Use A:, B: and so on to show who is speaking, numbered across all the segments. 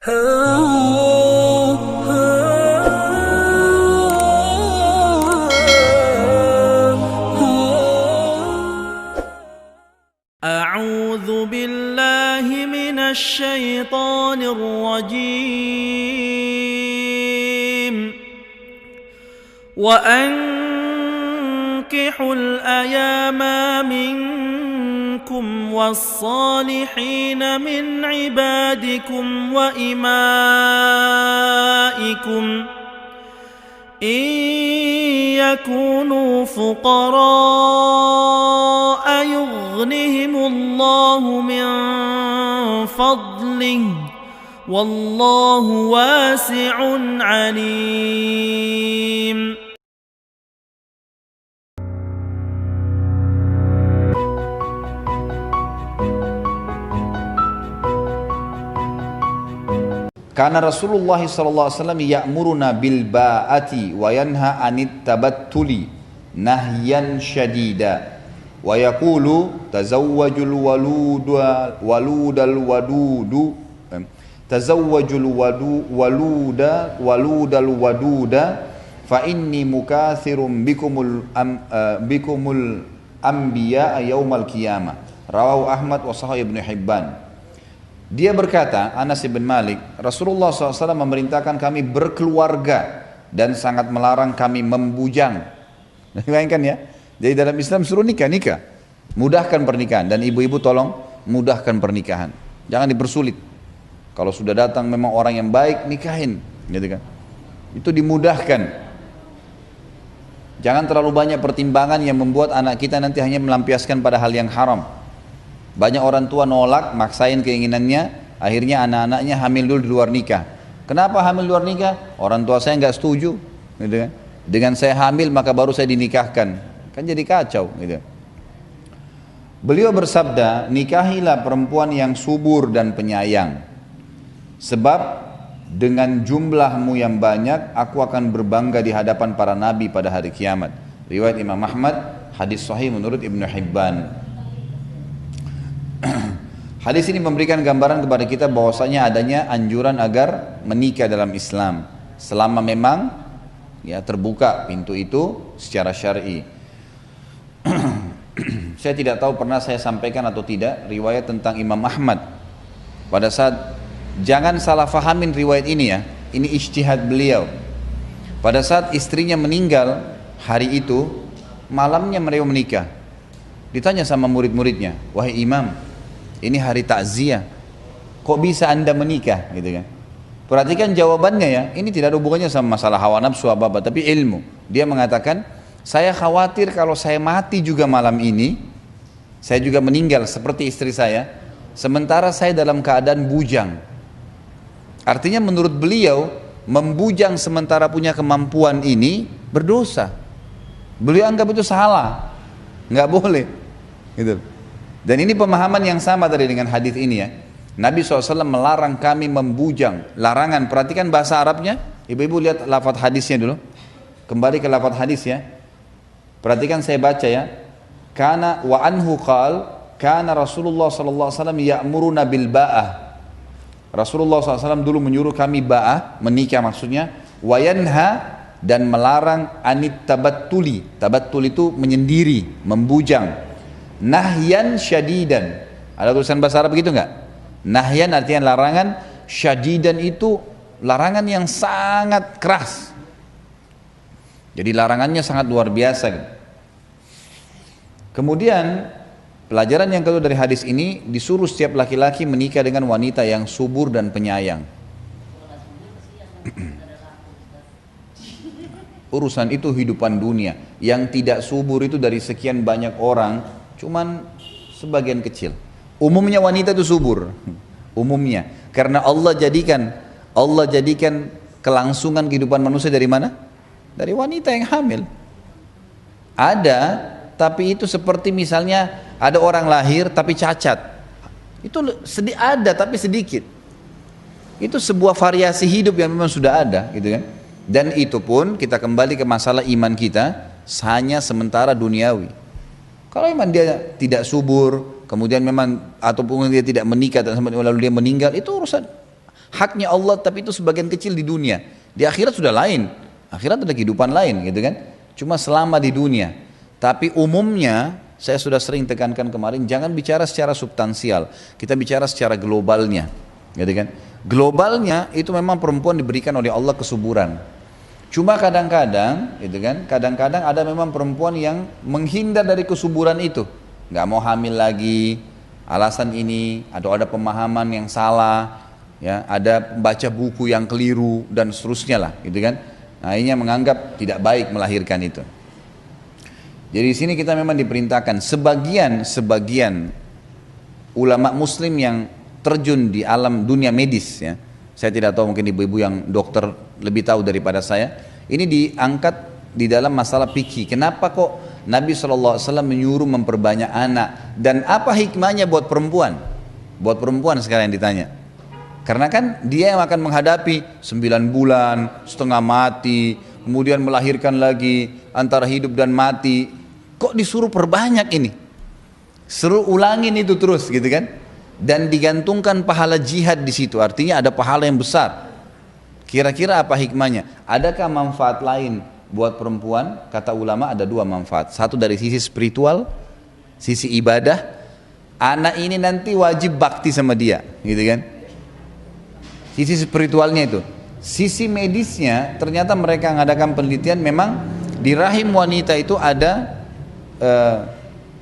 A: أعوذ بالله من الشيطان الرجيم وأنكحوا الأيام منكم والصالحين من عبادكم وإمائكم إن يكونوا فقراء يغنهم الله من فضله والله واسع عليم.
B: Karena Rasulullah SAW ya'muruna bil ba'ati wa yanha anit tabattuli nahyan syadida wa yaqulu tazawwajul waludal wadudu tazawwajul waludal waduda fa inni mukathirum bikumul anbiya yaumal qiyamah. Rawahu Ahmad wa sahih Ibnu Hibban. Dia berkata, Anas bin Malik, Rasulullah SAW memerintahkan kami berkeluarga dan sangat melarang kami membujang. Bayangkan ya, jadi dalam Islam suruh nikah. Mudahkan pernikahan, dan ibu-ibu tolong mudahkan pernikahan. Jangan dipersulit. Kalau sudah datang memang orang yang baik, nikahin, gitu kan. Itu dimudahkan. Jangan terlalu banyak pertimbangan yang membuat anak kita nanti hanya melampiaskan pada hal yang haram. Banyak orang tua nolak, maksain keinginannya, akhirnya anak-anaknya hamil dulu di luar nikah. Kenapa hamil di luar nikah? Orang tua saya nggak setuju, gitu kan? Dengan saya hamil maka baru saya dinikahkan, kan jadi kacau, gitu. Beliau bersabda, nikahilah perempuan yang subur dan penyayang, sebab dengan jumlahmu yang banyak, aku akan berbangga di hadapan para nabi pada hari kiamat. Riwayat Imam Ahmad, hadis sahih menurut Ibnu Hibban. Hadis ini memberikan gambaran kepada kita bahwasanya adanya anjuran agar menikah dalam Islam selama memang ya terbuka pintu itu secara syar'i. Saya tidak tahu pernah saya sampaikan atau tidak riwayat tentang Imam Ahmad pada saat, jangan salah fahamin riwayat ini ya, ini ijtihad beliau. Pada saat istrinya meninggal hari itu, malamnya mereka menikah. Ditanya sama murid-muridnya, wahai imam, ini hari takziah, kok bisa anda menikah, gitu kan? Perhatikan jawabannya ya, ini tidak ada hubungannya sama masalah hawa nafsu apa-apa, tapi ilmu. Dia mengatakan, saya khawatir kalau saya mati juga malam ini, saya juga meninggal seperti istri saya, sementara saya dalam keadaan bujang. Artinya menurut beliau, membujang sementara punya kemampuan ini berdosa. Beliau anggap itu salah, nggak boleh, gitu. Dan ini pemahaman yang sama tadi dengan hadis ini ya. Nabi SAW melarang kami membujang. Larangan, perhatikan bahasa Arabnya. Ibu-ibu lihat lafaz hadisnya dulu. Kembali ke lafaz hadis ya. Perhatikan saya baca ya. Kana wa anhu qal, kana Rasulullah SAW ya'muruna bil ba'ah. Rasulullah SAW dulu menyuruh kami ba'ah, menikah maksudnya. Wa yanha, dan melarang anit tabattuli. Tabattul itu menyendiri, membujang. Nahyan syadidan. Ada tulisan bahasa Arab begitu enggak? Nahyan artinya larangan, syadidan itu larangan yang sangat keras. Jadi larangannya sangat luar biasa. Kemudian pelajaran yang kedua dari hadis ini, disuruh setiap laki-laki menikah dengan wanita yang subur dan penyayang. Urusan itu hidupan dunia. Yang tidak subur itu dari sekian banyak orang, cuman sebagian kecil. Umumnya wanita itu subur, umumnya, karena Allah jadikan kelangsungan kehidupan manusia dari mana? Dari wanita yang hamil. Ada, tapi itu seperti misalnya ada orang lahir tapi cacat, itu ada tapi sedikit. Itu sebuah variasi hidup yang memang sudah ada, gitu kan? Dan itu pun kita kembali ke masalah iman kita, hanya sementara duniawi. Kalau memang dia tidak subur, kemudian memang ataupun dia tidak menikah dan lalu dia meninggal, itu urusan Haknya Allah, tapi itu sebagian kecil di dunia. Di akhirat sudah lain. Akhirat ada kehidupan lain gitu kan. Cuma selama di dunia. Tapi umumnya, saya sudah sering tekankan kemarin, jangan bicara secara substansial. Kita bicara secara globalnya. Gitu kan. Globalnya itu memang perempuan diberikan oleh Allah kesuburan. Cuma kadang-kadang, gitu kan, kadang-kadang ada memang perempuan yang menghindar dari kesuburan itu, nggak mau hamil lagi, alasan ini, atau ada pemahaman yang salah, ya, ada baca buku yang keliru dan seterusnya lah, gitu kan. Nah, akhirnya menganggap tidak baik melahirkan itu. Jadi di sini kita memang diperintahkan sebagian ulama Muslim yang terjun di alam dunia medis, ya. Saya tidak tahu, mungkin ibu-ibu yang dokter lebih tahu daripada saya. Ini diangkat di dalam masalah fikih. Kenapa kok Nabi SAW menyuruh memperbanyak anak? Dan apa hikmahnya buat perempuan? Buat perempuan sekarang yang ditanya. Karena kan dia yang akan menghadapi 9 bulan, setengah mati, kemudian melahirkan lagi, antara hidup dan mati. Kok disuruh perbanyak ini? Suruh ulangin itu terus gitu kan? Dan digantungkan pahala jihad di situ, artinya ada pahala yang besar. Kira-kira apa hikmahnya? Adakah manfaat lain buat perempuan? Kata ulama ada 2 manfaat. Satu dari sisi spiritual, sisi ibadah. Anak ini nanti wajib bakti sama dia, gitu kan? Sisi spiritualnya itu. Sisi medisnya, ternyata mereka mengadakan penelitian, memang di rahim wanita itu ada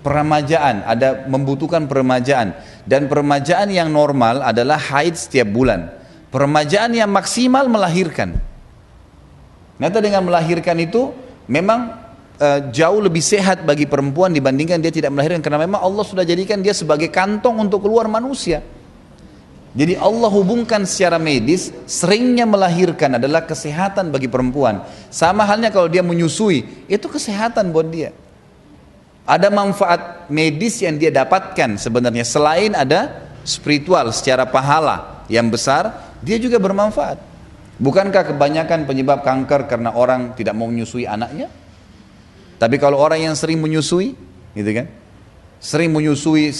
B: peremajaan, ada membutuhkan peremajaan. Dan peremajaan yang normal adalah haid setiap bulan. Peremajaan yang maksimal melahirkan. Ternyata dengan melahirkan itu memang jauh lebih sehat bagi perempuan dibandingkan dia tidak melahirkan, karena memang Allah sudah jadikan dia sebagai kantong untuk keluar manusia. Jadi Allah hubungkan secara medis, seringnya melahirkan adalah kesehatan bagi perempuan. Sama halnya kalau dia menyusui, itu kesehatan buat dia. Ada manfaat medis yang dia dapatkan sebenarnya, selain ada spiritual secara pahala yang besar, dia juga bermanfaat. Bukankah kebanyakan penyebab kanker karena orang tidak mau menyusui anaknya? Tapi kalau orang yang sering menyusui, gitu kan? Sering menyusui,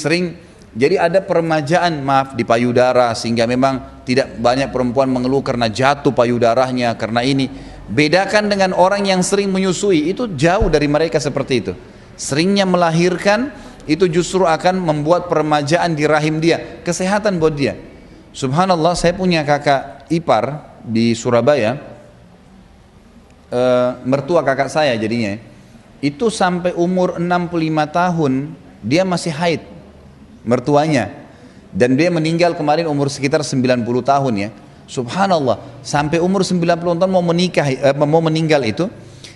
B: jadi ada peremajaan di payudara, sehingga memang tidak banyak perempuan mengeluh karena jatuh payudaranya karena ini. Bedakan dengan orang yang sering menyusui, itu jauh dari mereka seperti itu. Seringnya melahirkan itu justru akan membuat peremajaan di rahim dia, kesehatan buat dia. Subhanallah, saya punya kakak ipar di Surabaya, mertua kakak saya jadinya, itu sampai umur 65 tahun dia masih haid, mertuanya. Dan dia meninggal kemarin umur sekitar 90 tahun ya. Subhanallah, sampai umur 90 tahun mau meninggal itu,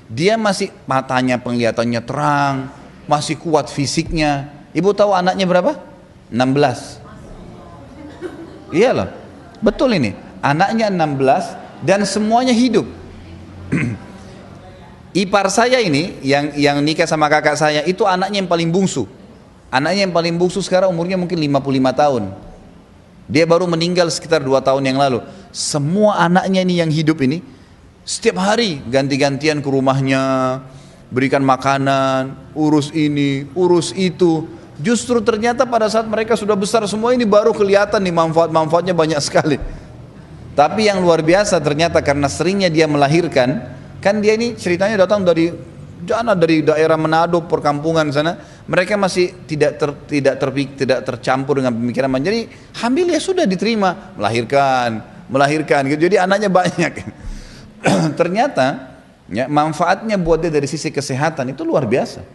B: dia masih, matanya penglihatannya terang, masih kuat fisiknya. Ibu tahu anaknya berapa? 16. Iyalah, betul ini. Anaknya 16 dan semuanya hidup. Ipar saya ini yang nikah sama kakak saya itu anaknya yang paling bungsu. Anaknya yang paling bungsu sekarang umurnya mungkin 55 tahun. Dia baru meninggal sekitar 2 tahun yang lalu. Semua anaknya ini yang hidup ini, setiap hari ganti-gantian ke rumahnya, berikan makanan, urus ini, urus itu. Justru ternyata pada saat mereka sudah besar semua ini baru kelihatan nih manfaat-manfaatnya banyak sekali. Tapi yang luar biasa ternyata karena seringnya dia melahirkan, kan dia ini ceritanya datang dari daerah Manado, perkampungan sana, mereka masih tidak tercampur dengan pemikiran. Jadi hamil ya sudah diterima, melahirkan gitu. Jadi anaknya banyak. Ternyata ya, manfaatnya buat dia dari sisi kesehatan itu luar biasa.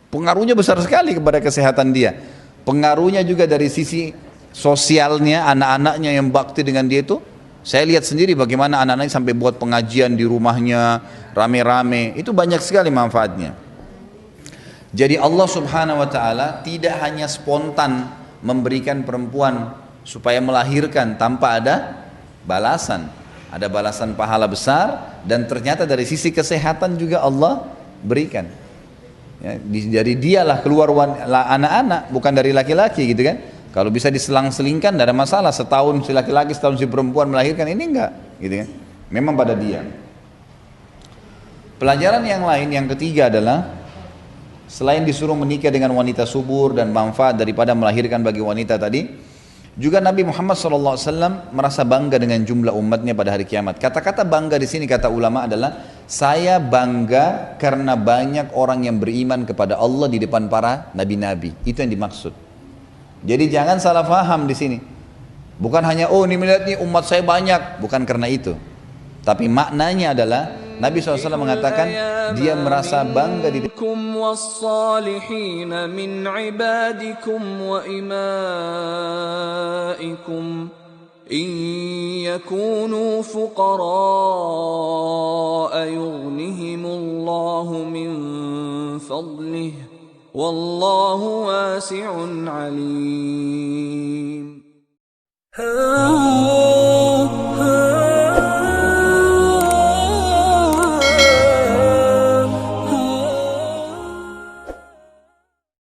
B: Pengaruhnya besar sekali kepada kesehatan dia. Pengaruhnya juga dari sisi sosialnya, anak-anaknya yang bakti dengan dia itu. Saya lihat sendiri bagaimana anak-anaknya sampai buat pengajian di rumahnya, rame-rame. Itu banyak sekali manfaatnya. Jadi Allah Subhanahu wa ta'ala tidak hanya spontan memberikan perempuan supaya melahirkan tanpa ada balasan. Ada balasan pahala besar, dan ternyata dari sisi kesehatan juga Allah berikan. Ya, dari dialah keluar anak-anak, bukan dari laki-laki gitu kan. Kalau bisa diselang-selingkan tidak ada masalah, setahun si laki-laki, setahun si perempuan melahirkan, ini enggak gitu kan. Memang pada dia. Pelajaran yang lain, yang ketiga adalah selain disuruh menikah dengan wanita subur dan manfaat daripada melahirkan bagi wanita tadi, Juga Nabi Muhammad SAW merasa bangga dengan jumlah umatnya pada hari kiamat. Kata-kata bangga di sini kata ulama adalah saya bangga karena banyak orang yang beriman kepada Allah di depan para nabi-nabi. Itu yang dimaksud. Jadi jangan salah faham di sini. Bukan hanya oh ini melihat nih umat saya banyak, bukan karena itu. Tapi maknanya adalah Nabi SAW mengatakan dia merasa bangga di
C: والصالحين من عبادكم وإمائكم إن يكونوا فقراء يغنهم الله من فضله والله واسع عليم